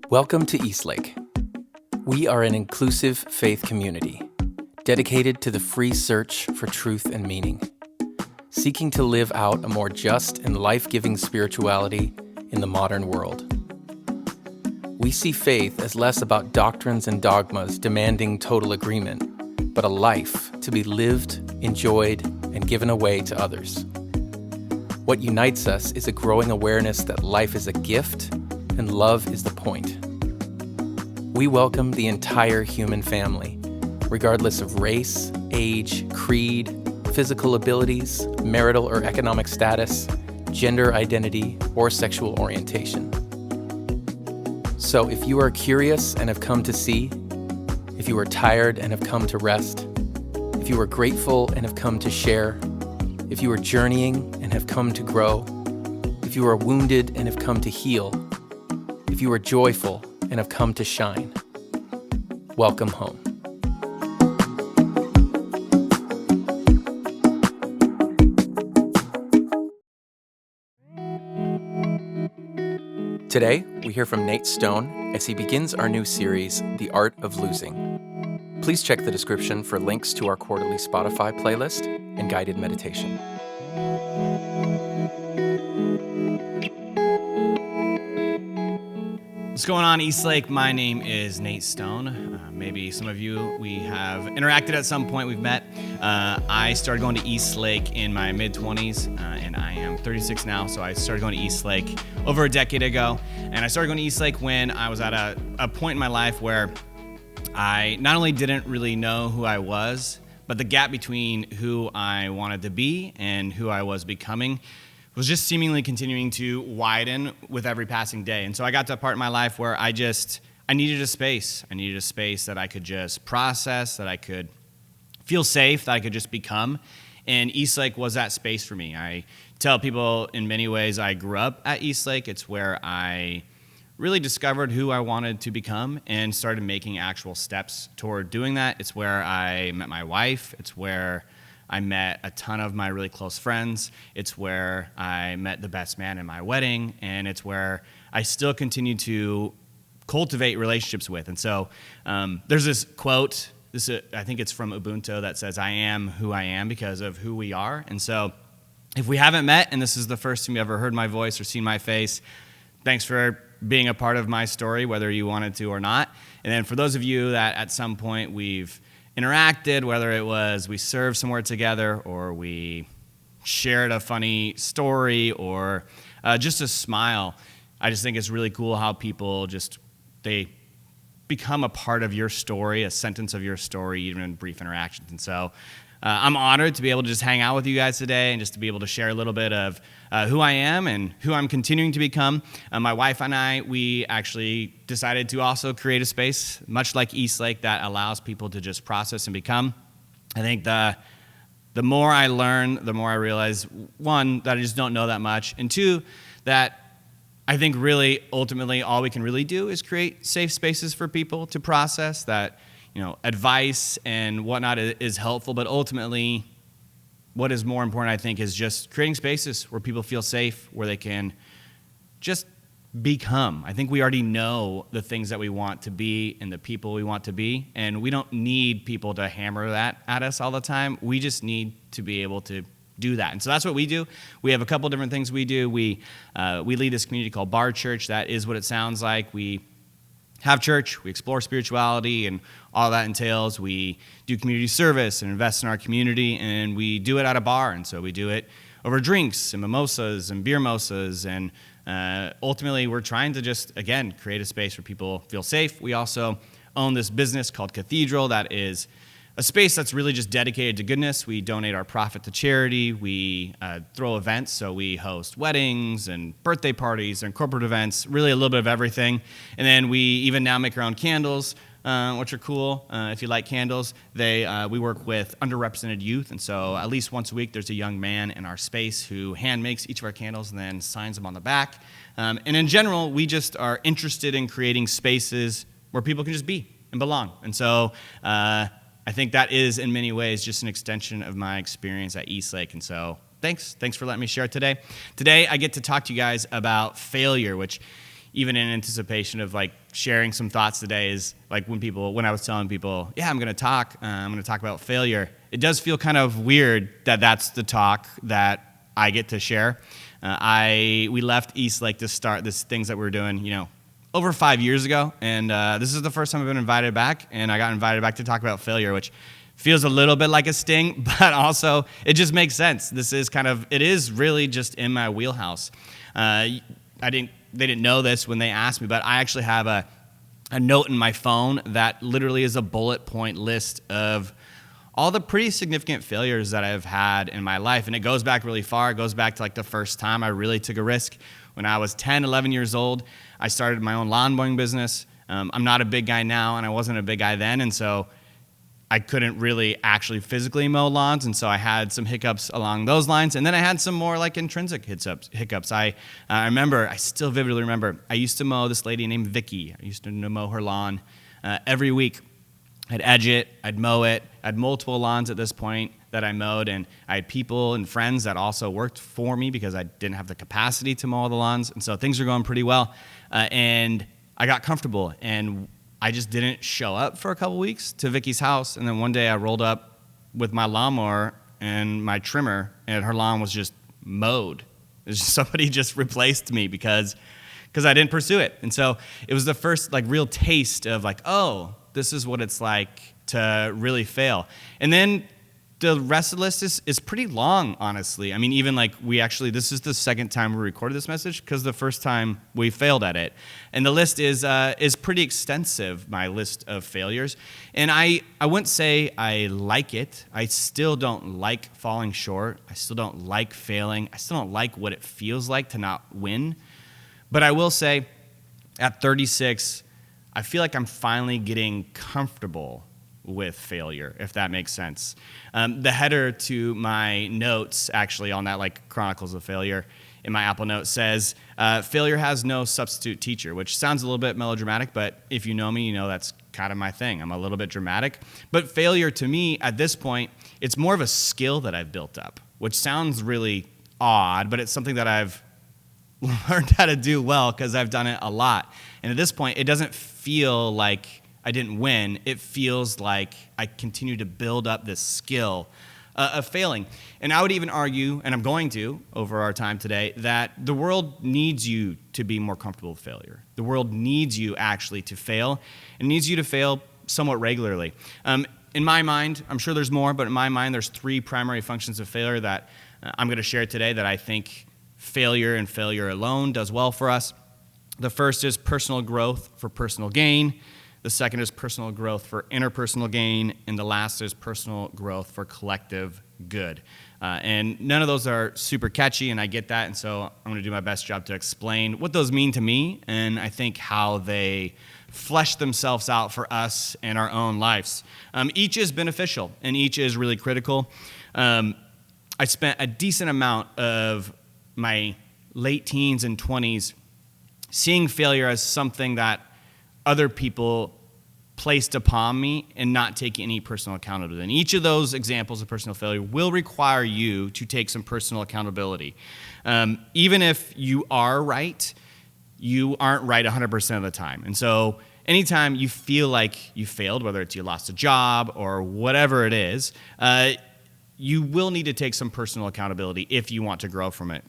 Welcome to Eastlake. We are an inclusive faith community dedicated to the free search for truth and meaning, seeking to live out a more just and life-giving spirituality in the modern world. We see faith as less about doctrines and dogmas demanding total agreement, but a life to be lived, enjoyed, and given away to others. What unites us is a growing awareness that life is a gift and love is the point. We welcome the entire human family, regardless of race, age, creed, physical abilities, marital or economic status, gender identity, or sexual orientation. So if you are curious and have come to see, if you are tired and have come to rest, if you are grateful and have come to share, if you are journeying and have come to grow, if you are wounded and have come to heal, if you are joyful and have come to shine, welcome home. Today, we hear from Nate Stone as he begins our new series, The Art of Losing. Please check the description for links to our quarterly Spotify playlist and guided meditation. What's going on, Eastlake? My name is Nate Stone. Maybe some of you, we have interacted at some point, we've met. I started going to Eastlake in my mid-20s, and I am 36 now, so I started going to Eastlake over a decade ago. And I started going to Eastlake when I was at a point in my life where I not only didn't really know who I was, but the gap between who I wanted to be and who I was becoming was just seemingly continuing to widen with every passing day. And so I got to a part in my life where I needed a space. I needed a space that I could just process, that I could feel safe, that I could just become. And Eastlake was that space for me. I tell people in many ways I grew up at Eastlake. It's where I really discovered who I wanted to become and started making actual steps toward doing that. It's where I met my wife. It's where I met a ton of my really close friends. It's where I met the best man in my wedding, and it's where I still continue to cultivate relationships with. And so there's this quote, I think it's from Ubuntu, that says, "I am who I am because of who we are." And so if we haven't met, and this is the first time you ever heard my voice or seen my face, thanks for being a part of my story, whether you wanted to or not. And then for those of you that at some point we've interacted, whether it was we served somewhere together or we shared a funny story or just a smile, I just think it's really cool how people they become a part of your story, a sentence of your story, even in brief interactions. And so I'm honored to be able to just hang out with you guys today and just to be able to share a little bit of who I am and who I'm continuing to become. My wife and I, we actually decided to also create a space, much like Eastlake, that allows people to just process and become. I think the more I learn, the more I realize, one, that I just don't know that much, and two, that I think really, ultimately, all we can really do is create safe spaces for people to process that. Advice and whatnot is helpful, but ultimately, what is more important, I think, is just creating spaces where people feel safe, where they can just become. I think we already know the things that we want to be and the people we want to be, and we don't need people to hammer that at us all the time. We just need to be able to do that. And so that's what we do. We have a couple different things we do. We lead this community called Bar Church. That is what it sounds like. We have church, we explore spirituality and all that entails. We do community service and invest in our community, and we do it at a bar. And so we do it over drinks and mimosas and beer mimosas. And ultimately, we're trying to just, again, create a space where people feel safe. We also own this business called Cathedral that is a space that's really just dedicated to goodness. We donate our profit to charity. We throw events, so we host weddings and birthday parties and corporate events, really a little bit of everything. And then we even now make our own candles, which are cool. If you like candles, we work with underrepresented youth, and so at least once a week there's a young man in our space who hand makes each of our candles and then signs them on the back. And in general, we just are interested in creating spaces where people can just be and belong. And so I think that is, in many ways, just an extension of my experience at Eastlake. And so thanks for letting me share it today. Today, I get to talk to you guys about failure, which even in anticipation of like sharing some thoughts today, is like when I was telling people, yeah, I'm going to talk about failure. It does feel kind of weird that that's the talk that I get to share. We left Eastlake to start this things that we were doing, over 5 years ago, and this is the first time I've been invited back, and I got invited back to talk about failure, which feels a little bit like a sting, but also it just makes sense. It is really just in my wheelhouse. They didn't know this when they asked me, but I actually have a note in my phone that literally is a bullet point list of all the pretty significant failures that I've had in my life. And it goes back really far. It goes back to like the first time I really took a risk. When I was 10, 11 years old, I started my own lawn mowing business. I'm not a big guy now, and I wasn't a big guy then. And so I couldn't really actually physically mow lawns, and so I had some hiccups along those lines. And then I had some more like intrinsic hiccups. I still vividly remember, I used to mow this lady named Vicky. I used to mow her lawn every week. I'd edge it, I'd mow it. I had multiple lawns at this point that I mowed, and I had people and friends that also worked for me because I didn't have the capacity to mow all the lawns. And so things were going pretty well, and I got comfortable, and I just didn't show up for a couple weeks to Vicky's house. And then one day I rolled up with my lawnmower and my trimmer, and her lawn was just mowed. Somebody just replaced me because I didn't pursue it. And so it was the first like real taste of like, oh, this is what it's like to really fail. And then the rest of the list is pretty long, honestly. I mean, even like this is the second time we recorded this message because the first time we failed at it. And the list is pretty extensive, my list of failures. And I wouldn't say I like it. I still don't like falling short. I still don't like failing. I still don't like what it feels like to not win. But I will say, at 36, I feel like I'm finally getting comfortable with failure, if that makes sense. The header to my notes, actually, on that like Chronicles of Failure in my Apple Notes says, failure has no substitute teacher, which sounds a little bit melodramatic, but if you know me, you know that's kind of my thing. I'm a little bit dramatic. But failure to me, at this point, it's more of a skill that I've built up, which sounds really odd, but it's something that I've learned how to do well because I've done it a lot. And at this point, it doesn't feel like I didn't win. It feels like I continue to build up this skill of failing. And I would even argue, and I'm going to over our time today, that the world needs you to be more comfortable with failure. The world needs you actually to fail, and needs you to fail somewhat regularly. In my mind, I'm sure there's more, but in my mind, there's three primary functions of failure that I'm going to share today that I think failure and failure alone does well for us. The first is personal growth for personal gain. The second is personal growth for interpersonal gain. And the last is personal growth for collective good. And none of those are super catchy, and I get that. And so I'm going to do my best job to explain what those mean to me, and I think how they flesh themselves out for us in our own lives. Each is beneficial, and each is really critical. I spent a decent amount of my late teens and 20s seeing failure as something that other people placed upon me and not taking any personal accountability. And each of those examples of personal failure will require you to take some personal accountability. Even if you are right, you aren't right 100% of the time. And so anytime you feel like you failed, whether it's you lost a job or whatever it is, you will need to take some personal accountability if you want to grow from it.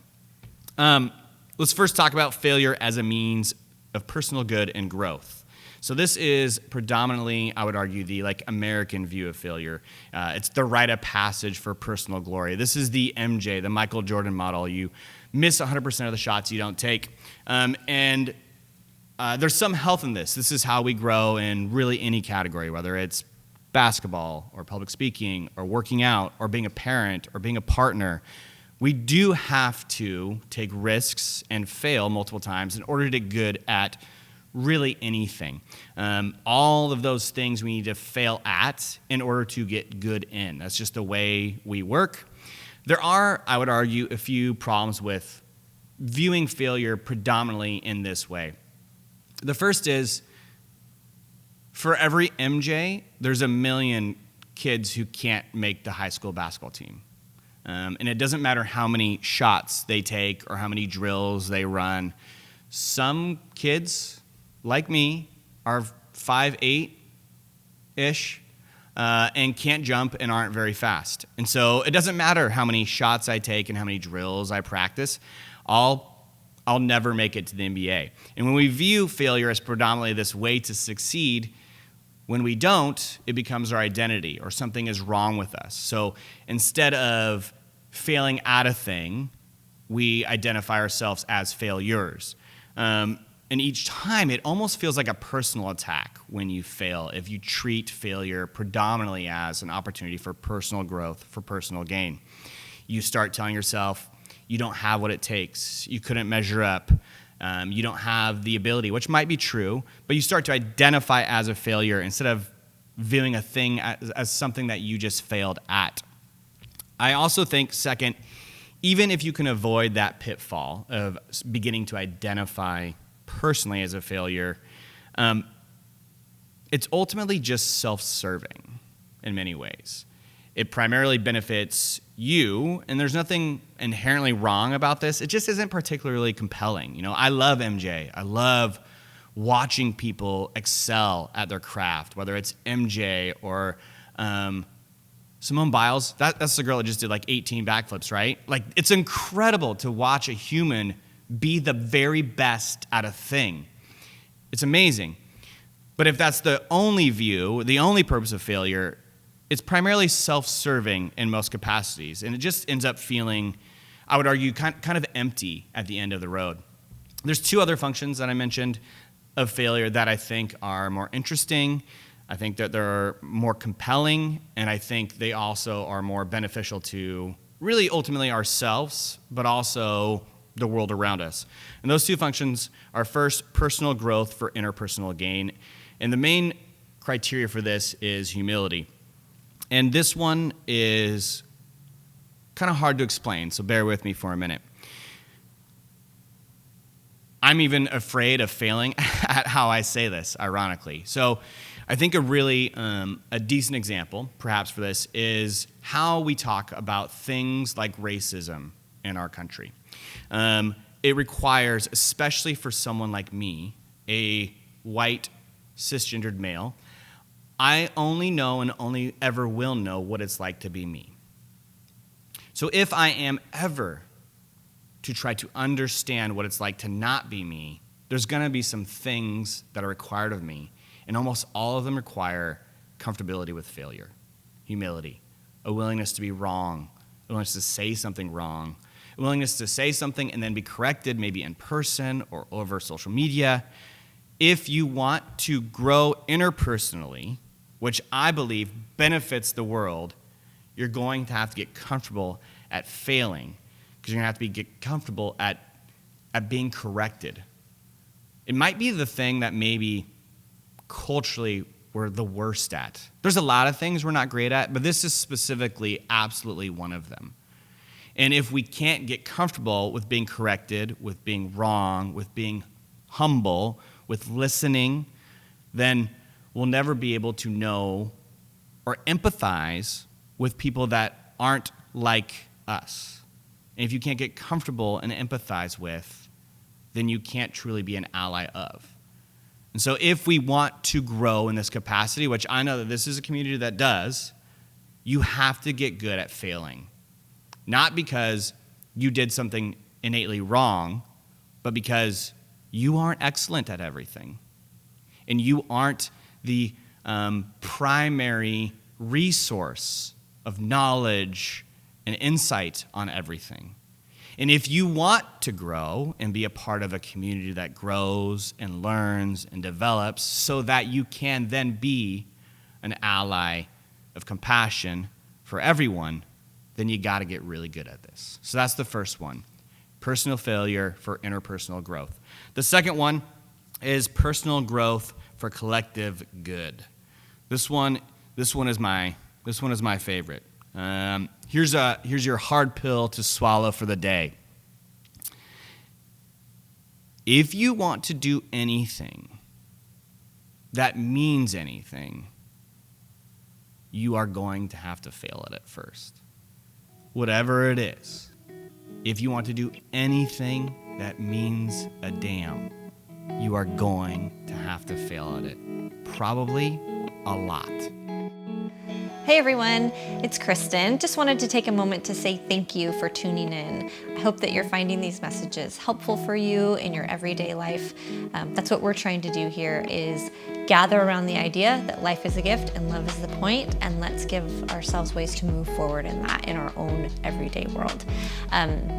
Let's first talk about failure as a means of personal good and growth. So this is predominantly, I would argue, the American view of failure. It's the rite of passage for personal glory. This is the MJ, the Michael Jordan model. You miss 100% of the shots you don't take. And there's some health in this. This is how we grow in really any category, whether it's basketball or public speaking or working out or being a parent or being a partner. We do have to take risks and fail multiple times in order to get good at really anything. All of those things we need to fail at in order to get good in. That's just the way we work. There are, I would argue, a few problems with viewing failure predominantly in this way. The first is, for every MJ, there's a million kids who can't make the high school basketball team. And it doesn't matter how many shots they take or how many drills they run. Some kids, like me, are 5'8"-ish and can't jump and aren't very fast. And so it doesn't matter how many shots I take and how many drills I practice. I'll never make it to the NBA. And when we view failure as predominantly this way to succeed, when we don't, it becomes our identity or something is wrong with us. So instead of failing at a thing, we identify ourselves as failures. And each time, it almost feels like a personal attack when you fail if you treat failure predominantly as an opportunity for personal growth, for personal gain. You start telling yourself, you don't have what it takes, you couldn't measure up, you don't have the ability, which might be true, but you start to identify as a failure instead of viewing a thing as something that you just failed at. I also think, second, even if you can avoid that pitfall of beginning to identify personally as a failure, it's ultimately just self-serving in many ways. It primarily benefits you, and there's nothing inherently wrong about this. It just isn't particularly compelling. You know, I love MJ. I love watching people excel at their craft, whether it's MJ or Simone Biles. That's the girl that just did like 18 backflips, right? Like, it's incredible to watch a human be the very best at a thing. It's amazing. But if that's the only view, the only purpose of failure, it's primarily self-serving in most capacities. And it just ends up feeling, I would argue, kind of empty at the end of the road. There's two other functions that I mentioned of failure that I think are more interesting. I think that they're more compelling, and I think they also are more beneficial to really ultimately ourselves, but also the world around us. And those two functions are, first, personal growth for interpersonal gain. And the main criteria for this is humility. And this one is kind of hard to explain, so bear with me for a minute. I'm even afraid of failing at how I say this, ironically. So I think a really a decent example, perhaps, for this is how we talk about things like racism in our country. It requires, especially for someone like me, a white, cisgendered male, I only know and only ever will know what it's like to be me. So if I am ever to try to understand what it's like to not be me, there's going to be some things that are required of me, and almost all of them require comfortability with failure, humility, a willingness to be wrong, a willingness to say something wrong, a willingness to say something and then be corrected, maybe in person or over social media. If you want to grow interpersonally, which I believe benefits the world, you're going to have to get comfortable at failing, because you're going to have to get comfortable at being corrected. It might be the thing that maybe culturally we're the worst at. There's a lot of things we're not great at, but this is specifically absolutely one of them. And if we can't get comfortable with being corrected, with being wrong, with being humble, with listening, then we'll never be able to know or empathize with people that aren't like us. And if you can't get comfortable and empathize with, then you can't truly be an ally of. And so if we want to grow in this capacity, which I know that this is a community that does, you have to get good at failing. Not because you did something innately wrong, but because you aren't excellent at everything. And you aren't the primary resource of knowledge and insight on everything. And if you want to grow and be a part of a community that grows and learns and develops so that you can then be an ally of compassion for everyone, then you got to get really good at this. So that's the first one, personal failure for interpersonal growth. The second one is personal growth for collective good. This one is my favorite. Here's your hard pill to swallow for the day. If you want to do anything that means anything, you are going to have to fail at it first. Whatever it is. If you want to do anything that means a damn, you are going to have to fail at it. Probably a lot. Hey everyone, it's Kristen. Just wanted to take a moment to say thank you for tuning in. I hope that you're finding these messages helpful for you in your everyday life. That's what we're trying to do here, is gather around the idea that life is a gift and love is the point, and let's give ourselves ways to move forward in that in our own everyday world.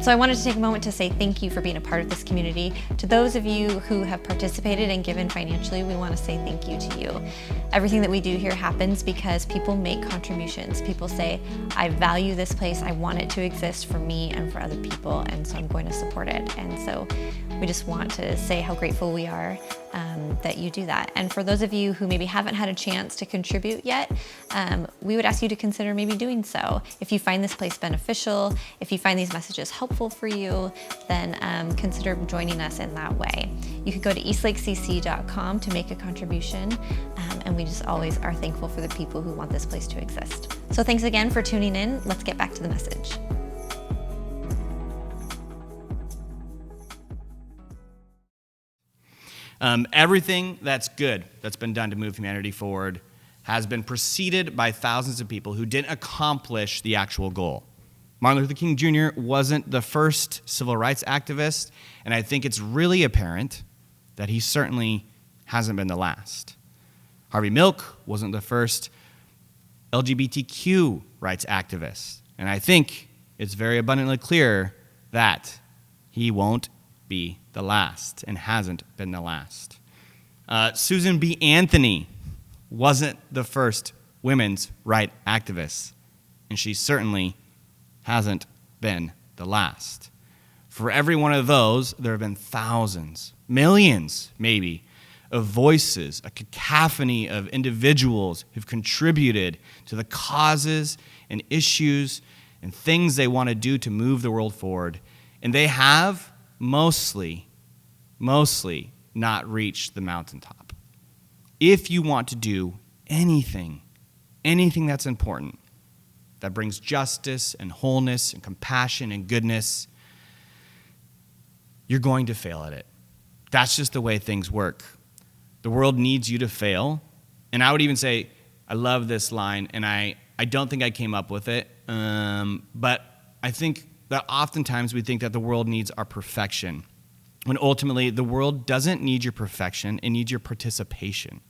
So I wanted to take a moment to say thank you for being a part of this community. To those of you who have participated and given financially, we want to say thank you to you. Everything that we do here happens because people make contributions. People say, I value this place, I want it to exist for me and for other people, and so I'm going to support it. And so we just want to say how grateful we are that you do that. And for those of you who maybe haven't had a chance to contribute yet, we would ask you to consider maybe doing so. If you find this place beneficial, if you find these messages helpful for you, then consider joining us in that way. You could go to eastlakecc.com to make a contribution, and we just always are thankful for the people who want this place to exist. So thanks again for tuning in. Let's get back to the message. Everything that's good that's been done to move humanity forward has been preceded by thousands of people who didn't accomplish the actual goal. Martin Luther King Jr. wasn't the first civil rights activist, and I think it's really apparent that he certainly hasn't been the last. Harvey Milk wasn't the first LGBTQ rights activist, and I think it's very abundantly clear that he won't be the last and hasn't been the last. Susan B. Anthony wasn't the first women's rights activist, and she certainly hasn't been the last. For every one of those, there have been thousands, millions maybe, of voices, a cacophony of individuals who've contributed to the causes and issues and things they want to do to move the world forward. And they have mostly not reached the mountaintop. If you want to do anything that's important, that brings justice and wholeness and compassion and goodness, you're going to fail at it. That's just the way things work. The world needs you to fail. And I would even say, I love this line, and I don't think I came up with it, but I think that oftentimes we think that the world needs our perfection, when ultimately the world doesn't need your perfection, it needs your participation.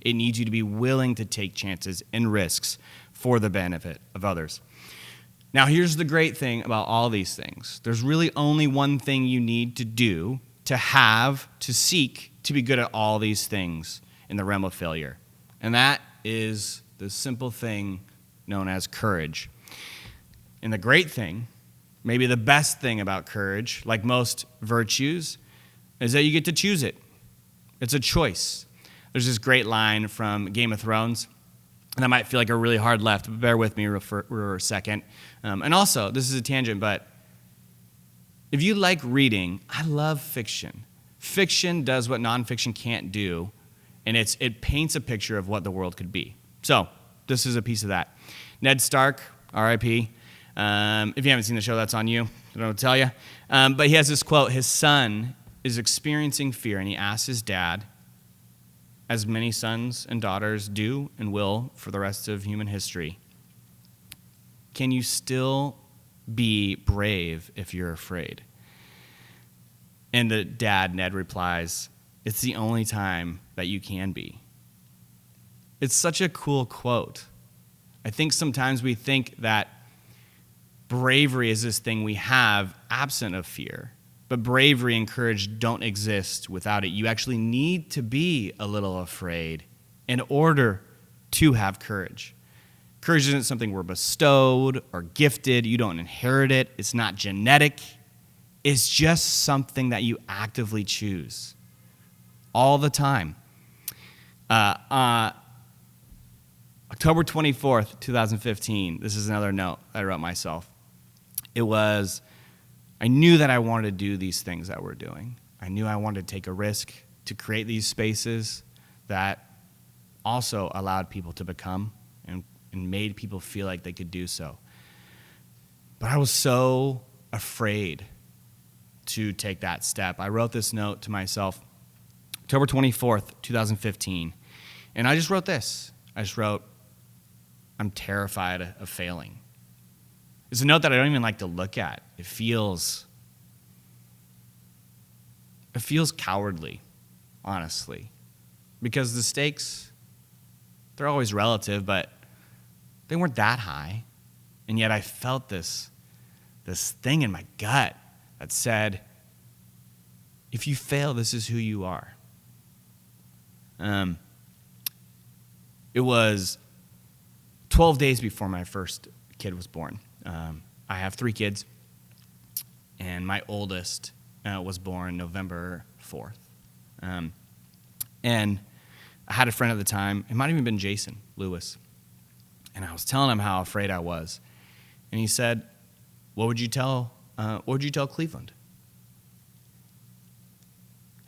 It needs you to be willing to take chances and risks for the benefit of others. Now, here's the great thing about all these things. There's really only one thing you need to do to seek to be good at all these things in the realm of failure. And that is the simple thing known as courage. And the great thing, maybe the best thing about courage, like most virtues, is that you get to choose it. It's a choice. There's this great line from Game of Thrones, and that might feel like a really hard left, but bear with me for a second. And also, this is a tangent, but if you like reading, I love fiction. Fiction does what nonfiction can't do, and it paints a picture of what the world could be. So this is a piece of that. Ned Stark, R.I.P., if you haven't seen the show, that's on you. I don't know what to tell you. But he has this quote. His son is experiencing fear, and he asks his dad, as many sons and daughters do and will for the rest of human history, can you still be brave if you're afraid? And the dad, Ned, replies, it's the only time that you can be. It's such a cool quote. I think sometimes we think that bravery is this thing we have absent of fear. But bravery and courage don't exist without it. You actually need to be a little afraid in order to have courage. Courage isn't something we're bestowed or gifted. You don't inherit it. It's not genetic. It's just something that you actively choose all the time. October 24th, 2015, this is another note I wrote myself. I knew that I wanted to do these things that we're doing. I knew I wanted to take a risk to create these spaces that also allowed people to become and made people feel like they could do so. But I was so afraid to take that step. I wrote this note to myself October 24th, 2015. And I just wrote this. I just wrote, I'm terrified of failing. It's a note that I don't even like to look at. It feels cowardly, honestly, because the stakes, they're always relative, but they weren't that high. And yet I felt this thing in my gut that said, if you fail, this is who you are. It was 12 days before my first kid was born. I have 3 kids, and my oldest was born November 4th. And I had a friend at the time, it might have even been Jason Lewis, and I was telling him how afraid I was. And he said, what would you tell Cleveland?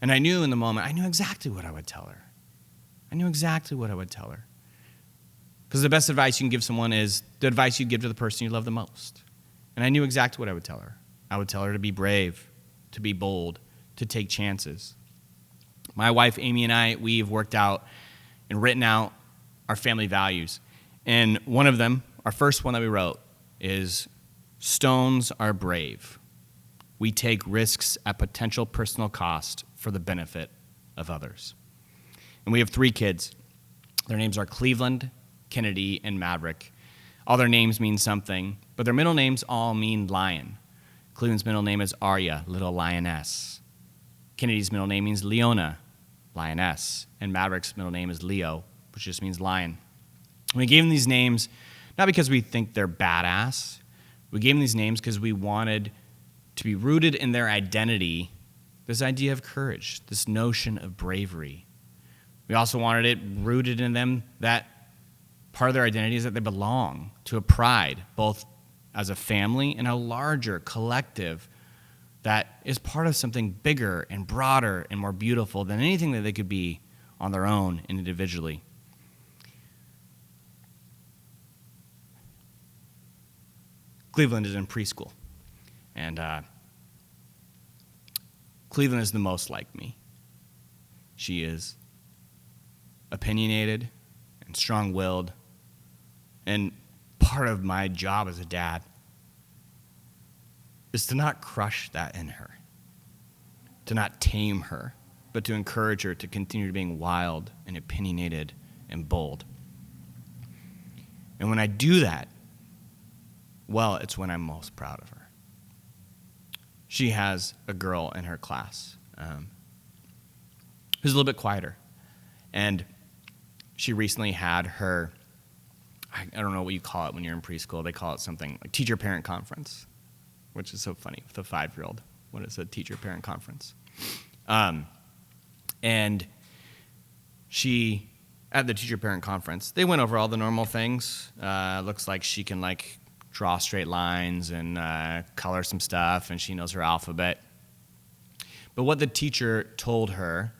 And I knew in the moment, I knew exactly what I would tell her. Because the best advice you can give someone is the advice you give to the person you love the most. And I knew exactly what I would tell her. I would tell her to be brave, to be bold, to take chances. My wife, Amy, and I, we've worked out and written out our family values. And one of them, our first one that we wrote, is Stones are brave. We take risks at potential personal cost for the benefit of others. And we have 3 kids. Their names are Cleveland, Kennedy, and Maverick. All their names mean something, but their middle names all mean lion. Cleveland's middle name is Arya, little lioness. Kennedy's middle name means Leona, lioness. And Maverick's middle name is Leo, which just means lion. We gave them these names not because we think they're badass. We gave them these names because we wanted to be rooted in their identity, this idea of courage, this notion of bravery. We also wanted it rooted in them that part of their identity is that they belong to a pride, both as a family and a larger collective that is part of something bigger and broader and more beautiful than anything that they could be on their own and individually. Cleveland is in preschool, and Cleveland is the most like me. She is opinionated and strong-willed, and part of my job as a dad is to not crush that in her, to not tame her, but to encourage her to continue being wild and opinionated and bold. And when I do that, well, it's when I'm most proud of her. She has a girl in her class who's a little bit quieter. And she recently had her, I don't know what you call it when you're in preschool. They call it something like teacher-parent conference, which is so funny with a 5-year-old. What is a teacher-parent conference? And she, at the teacher-parent conference, they went over all the normal things. Looks like she can draw straight lines and color some stuff, and she knows her alphabet. But what the teacher told her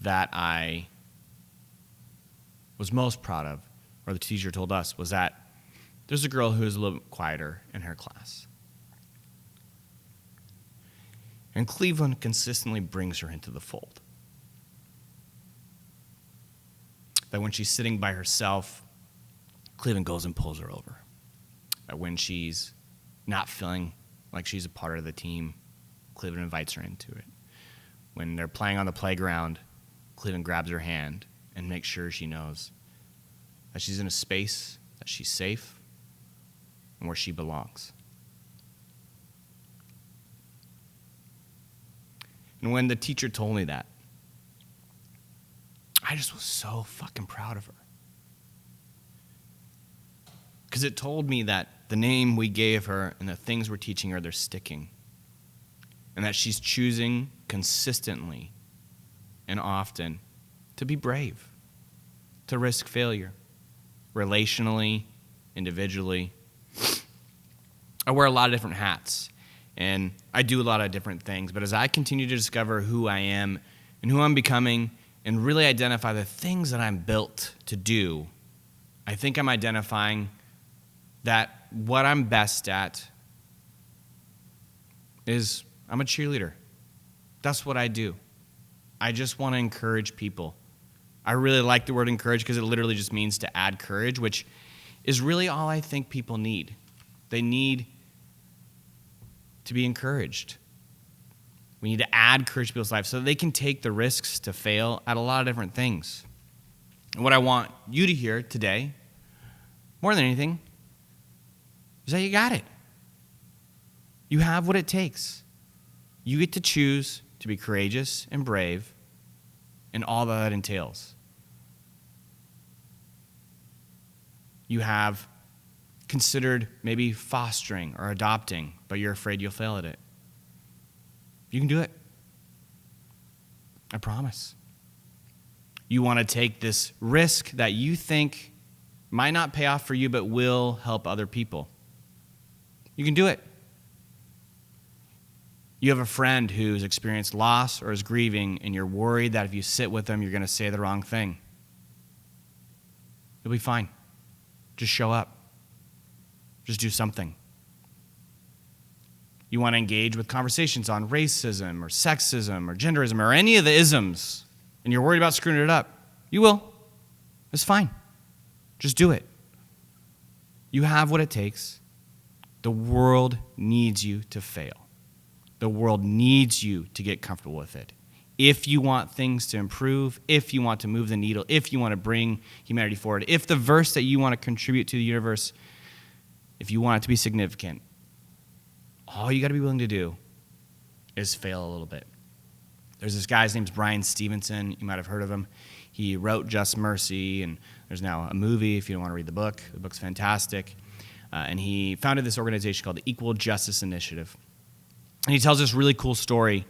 that I was most proud of, or the teacher told us, was that there's a girl who's a little bit quieter in her class. And Cleveland consistently brings her into the fold. That when she's sitting by herself, Cleveland goes and pulls her over. That when she's not feeling like she's a part of the team, Cleveland invites her into it. When they're playing on the playground, Cleveland grabs her hand and makes sure she knows that she's in a space, that she's safe, and where she belongs. And when the teacher told me that, I just was so fucking proud of her. Because it told me that the name we gave her and the things we're teaching her, they're sticking. And that she's choosing consistently and often to be brave, to risk failure, relationally, individually. I wear a lot of different hats, and I do a lot of different things. But as I continue to discover who I am and who I'm becoming and really identify the things that I'm built to do, I think I'm identifying that what I'm best at is I'm a cheerleader. That's what I do. I just want to encourage people. I really like the word encourage because it literally just means to add courage, which is really all I think people need. They need to be encouraged. We need to add courage to people's lives so that they can take the risks to fail at a lot of different things. And what I want you to hear today, more than anything, is that you got it. You have what it takes. You get to choose to be courageous and brave and all that entails. You have considered maybe fostering or adopting, but you're afraid you'll fail at it. You can do it. I promise. You want to take this risk that you think might not pay off for you, but will help other people. You can do it. You have a friend who's experienced loss or is grieving, and you're worried that if you sit with them, you're going to say the wrong thing. You'll be fine. Just show up. Just do something. You want to engage with conversations on racism or sexism or genderism or any of the isms, and you're worried about screwing it up. You will. It's fine. Just do it. You have what it takes. The world needs you to fail. The world needs you to get comfortable with it. If you want things to improve, if you want to move the needle, if you want to bring humanity forward, if the verse that you want to contribute to the universe, if you want it to be significant, all you got to be willing to do is fail a little bit. There's this guy, his name's Brian Stevenson. You might have heard of him. He wrote Just Mercy, and there's now a movie if you don't want to read the book. The book's fantastic. And he founded this organization called the Equal Justice Initiative. And he tells this really cool story.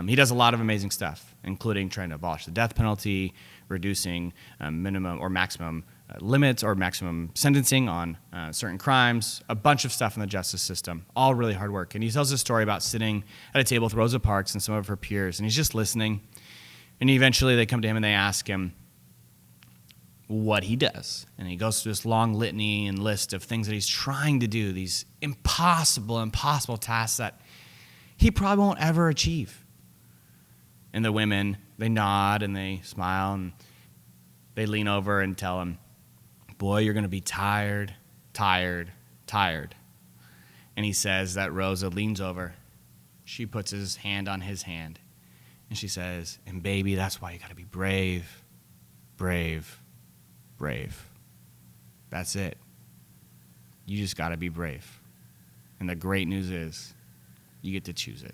He does a lot of amazing stuff, including trying to abolish the death penalty, reducing minimum or maximum limits or maximum sentencing on certain crimes, a bunch of stuff in the justice system, all really hard work. And he tells this story about sitting at a table with Rosa Parks and some of her peers, and he's just listening. And eventually they come to him and they ask him what he does. And he goes through this long litany and list of things that he's trying to do, these impossible tasks that he probably won't ever achieve. And the women, they nod and they smile and they lean over and tell him, boy, you're going to be tired. And he says that Rosa leans over. She puts his hand on his hand. And she says, and baby, that's why you got to be brave. That's it. You just got to be brave. And the great news is, you get to choose it.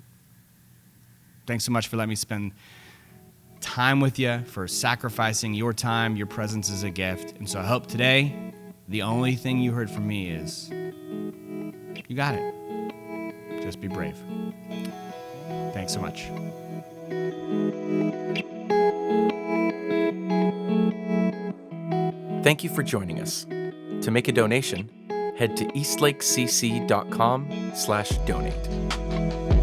Thanks so much for letting me spend time with you, for sacrificing your time. Your presence is a gift. And so I hope today, the only thing you heard from me is, you got it. Just be brave. Thanks so much. Thank you for joining us. To make a donation, head to eastlakecc.com/donate.